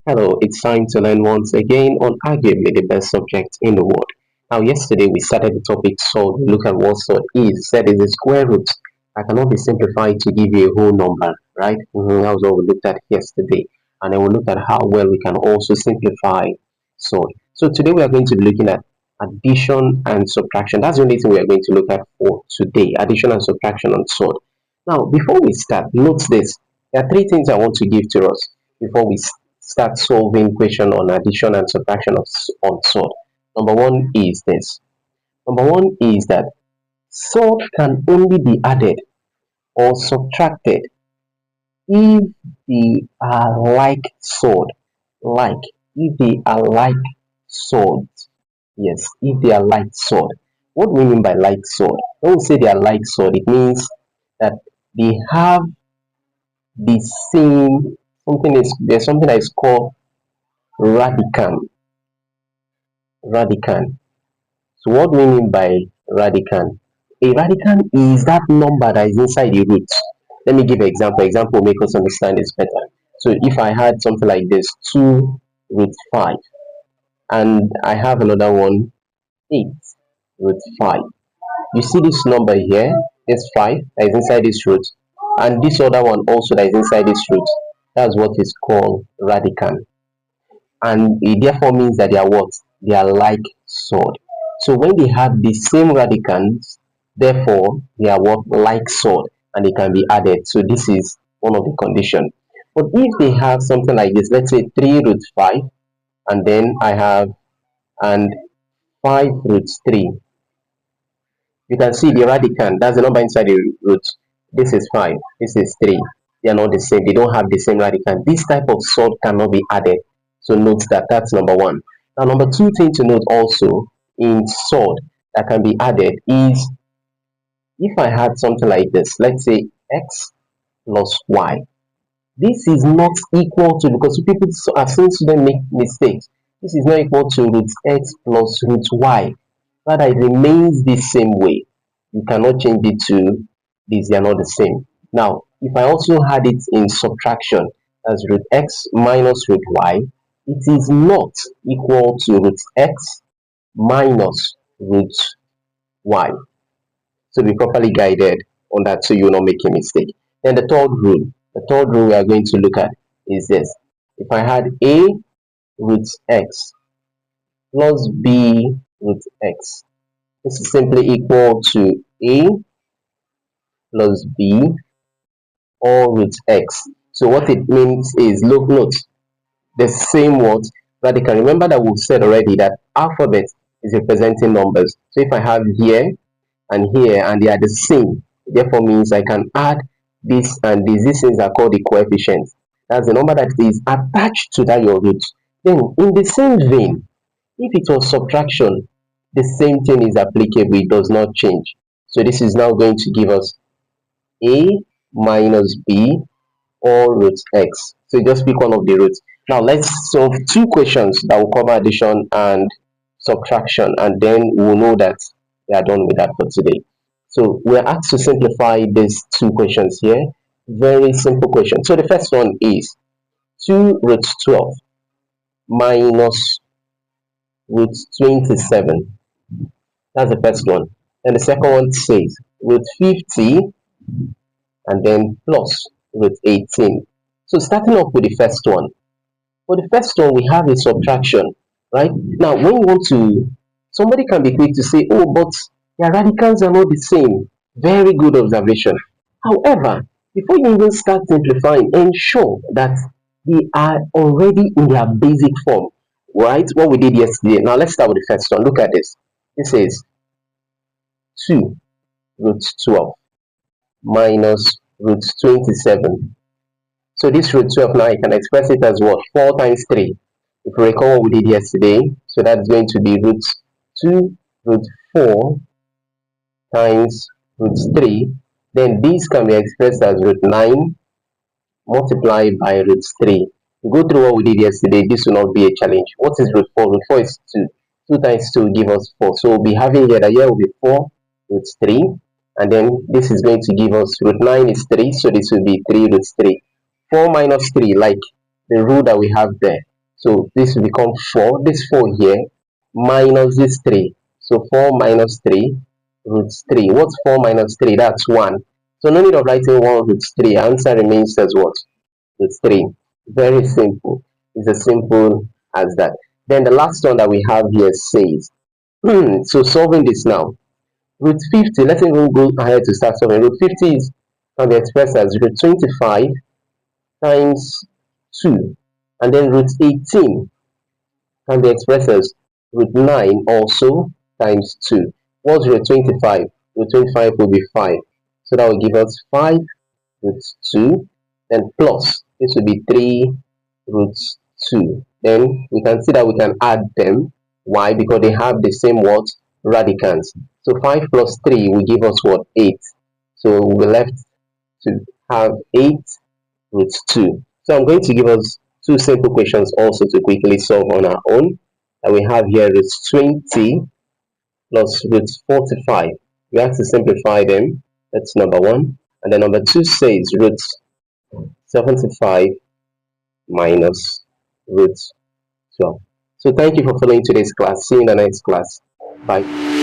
Hello, it's time to learn once again on arguably the best subject in the world. Now, yesterday we started the topic sword. We look at what sword is. Said is a square root that cannot be simplified to give you a whole number, right? That was what we looked at yesterday. And then we looked at how well we can also simplify sword. So today we are going to be looking at addition and subtraction. That's the only thing we are going to look at for today. Addition and subtraction on sword. Now, before we start, note this. There are three things I want to give to us before we start solving question on addition and subtraction on sword. Number one is this. Number one is that sword can only be added or subtracted if they are like sword. Like if they are like swords. Yes, if they are like sword. What do we mean by like sword? When we say they are like sword, it means that they have the same there's something that is called radicand. Radicand. So what do we mean by radicand? A radicand is that number that is inside the root. Let me give an example. Example will make us understand this better. So if I had something like this, 2 root 5, and I have another one, 8 root 5. You see this number here, this 5 that is inside this root, and this other one also that is inside this root. That's what is called radicand. And it therefore means that they are what? They are like sword. So when they have the same radicands, therefore they are what? Like sword, and they can be added. So this is one of the conditions. But if they have something like this, let's say 3 root 5, and then I have and 5 root 3. You can see the radicand, that's the number inside the root. This is 5, this is 3. They are not the same, they don't have the same radicand. This type of sword cannot be added. So note that that's number one. Now, number two thing to note also in sword that can be added is if I had something like this, let's say x plus y. This is not equal to, because people are seeing students make mistakes. This is not equal to root x plus root y. Rather, it remains the same way. You cannot change it to this, they are not the same. Now, if I also had it in subtraction as root x minus root y, it is not equal to root x minus root y. So be properly guided on that so you will not make a mistake. Then the third rule we are going to look at is this. If I had a root x plus b root x, this is simply equal to a plus b or root x. So what it means is, note the same word radical. Remember that we've said already that alphabet is representing numbers. So if I have here and here and they are the same, therefore means I can add this and this. These things are called the coefficients. That's the number that is attached to that your root. Then in the same vein, if it was subtraction, the same thing is applicable, it does not change. So this is now going to give us a minus b or root x. So just pick one of the roots. Now let's solve two questions that will cover addition and subtraction, and then we'll know that we are done with that for today. So we're asked to simplify these two questions here. Very simple question. So the first one is 2 root 12 minus root 27. That's the first one. And the second one says root 50 and then plus root 18. So starting off with the first one. For the first one, we have a subtraction, right? Now, when you want to, somebody can be quick to say, oh, but their radicals are not the same. Very good observation. However, before you even start simplifying, ensure that they are already in their basic form, right? What we did yesterday. Now, let's start with the first one. Look at this. This is 2 root 12 minus root 27. So this root 12 now, I can express it as what? 4 times 3. If you recall what we did yesterday, so that's going to be root 2 root 4 times root 3. Then this can be expressed as root 9 multiplied by root 3. You go through what we did yesterday, this will not be a challenge. What is root 4? Root 4 is 2. 2 times 2 will give us 4. So we'll be having here that here will be 4 root 3. And then this is going to give us root 9 is 3. So this will be 3 root 3. 4 minus 3, like the rule that we have there. So this will become 4. This 4 here minus this 3. So 4 minus 3 root 3. What's 4 minus 3? That's 1. So no need of writing 1 root 3. Answer remains as what? Root 3. Very simple. It's as simple as that. Then the last one that we have here says, so solving this now. Root 50, let's even go ahead to start solving. Root 50 is can be expressed as root 25 times 2. And then root 18 can be expressed as root 9 also times 2. What's root 25? Root 25 will be 5. So that will give us 5 root 2. Then plus, this will be 3 root 2. Then we can see that we can add them. Why? Because they have the same what? Radicands. So 5 plus 3 will give us what? 8. So we're left to have 8 root 2. So I'm going to give us two simple questions also to quickly solve on our own. And we have here root 20 plus root 45. We have to simplify them. That's number 1. And then number 2 says root 75 minus root 12. So thank you for following today's class. See you in the next class. Bye.